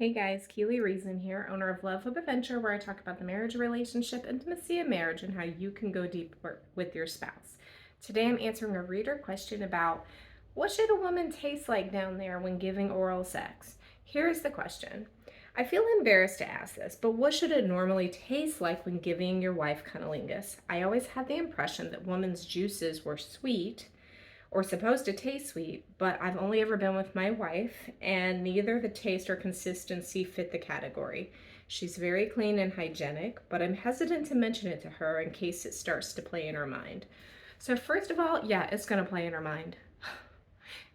Hey guys, Keely Reason here, owner of Love Hope Adventure, where I talk about the marriage relationship, intimacy of marriage, and how you can go deeper with your spouse. Today I'm answering a reader question about what should a woman taste like down there when giving oral sex? Here's the question. I feel embarrassed to ask this, but what should it normally taste like when giving your wife cunnilingus? I always had the impression that women's juices were sweet or supposed to taste sweet, but I've only ever been with my wife, and neither the taste or consistency fit the category. She's very clean and hygienic, but I'm hesitant to mention it to her in case it starts to play in her mind. So, first of all, yeah, it's going to play in her mind.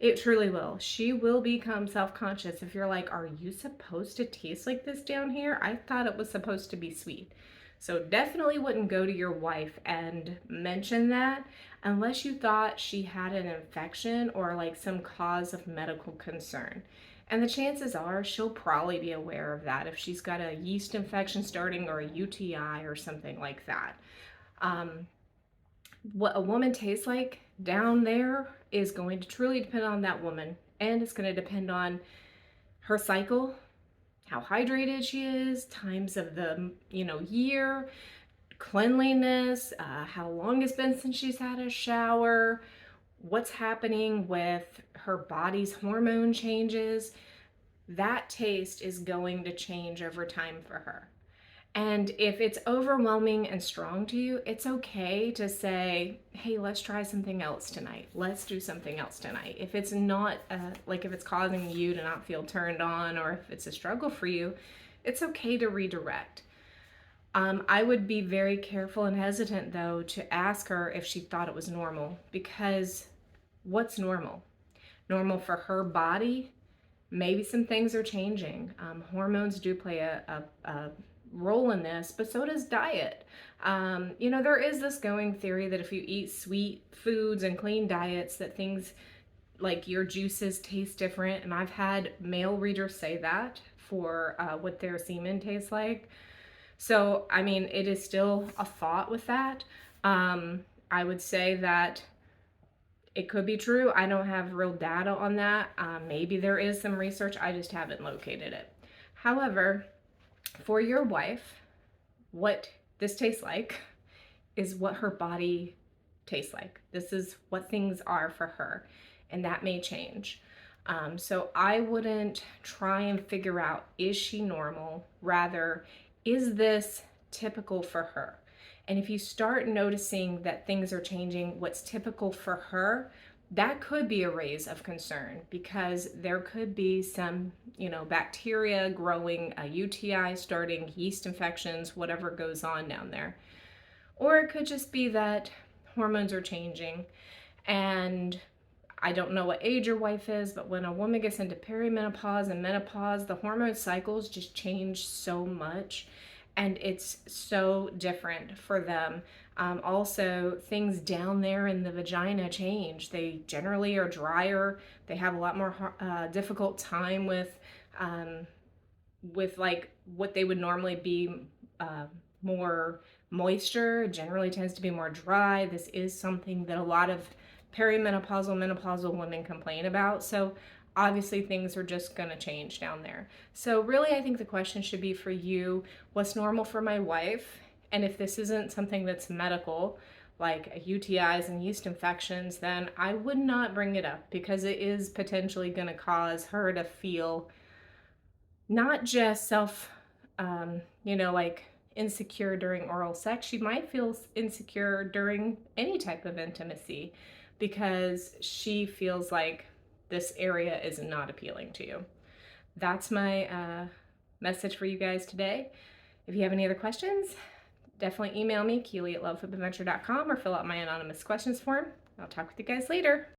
It truly will. She will become self conscious if you're like, are you supposed to taste like this down here? I thought it was supposed to be sweet. So definitely wouldn't go to your wife and mention that unless you thought she had an infection or like some cause of medical concern. And the chances are she'll probably be aware of that if she's got a yeast infection starting or a UTI or something like that. Um, what a woman tastes like down there is going to truly depend on that woman, and it's going to depend on her cycle, how hydrated she is, times of the year, cleanliness, how long it's been since she's had a shower, what's happening with her body's hormone changes. That taste is going to change over time for her. And if it's overwhelming and strong to you, it's okay to say, hey, let's try something else tonight. Let's do something else tonight. If it's not, if it's causing you to not feel turned on, or if it's a struggle for you, it's okay to redirect. I would be very careful and hesitant, though, to ask her if she thought it was normal, because what's normal? Normal for her body? Maybe some things are changing. Hormones do play a role in this, but so does diet. There is this going theory that if you eat sweet foods and clean diets, that things like your juices taste different. And I've had male readers say that for what their semen tastes like. So, I mean, it is still a thought with that. I would say that it could be true. I don't have real data on that. Maybe there is some research, I just haven't located it. However, for your wife, what this tastes like is what her body tastes like. This is what things are for her, and that may change. So I wouldn't try and figure out, is she normal? Rather, is this typical for her? And if you start noticing that things are changing, what's typical for her, that could be a raise of concern, because there could be some, bacteria growing, a UTI starting, yeast infections, whatever goes on down there. Or it could just be that hormones are changing. And I don't know what age your wife is, but when a woman gets into perimenopause and menopause, the hormone cycles just change so much, and it's so different for them. Also, things down there in the vagina change. They generally are drier. They have a lot more difficult time with like what they would normally be more moisture. Generally tends to be more dry. This is something that a lot of perimenopausal, menopausal women complain about. So obviously things are just going to change down there. So really, I think the question should be for you, what's normal for my wife? And if this isn't something that's medical, like UTIs and yeast infections, then I would not bring it up, because it is potentially going to cause her to feel not just like insecure during oral sex. She might feel insecure during any type of intimacy, because she feels like this area is not appealing to you. That's my message for you guys today. If you have any other questions, definitely email me, Keely at lovehopeadventure.com, or fill out my anonymous questions form. I'll talk with you guys later.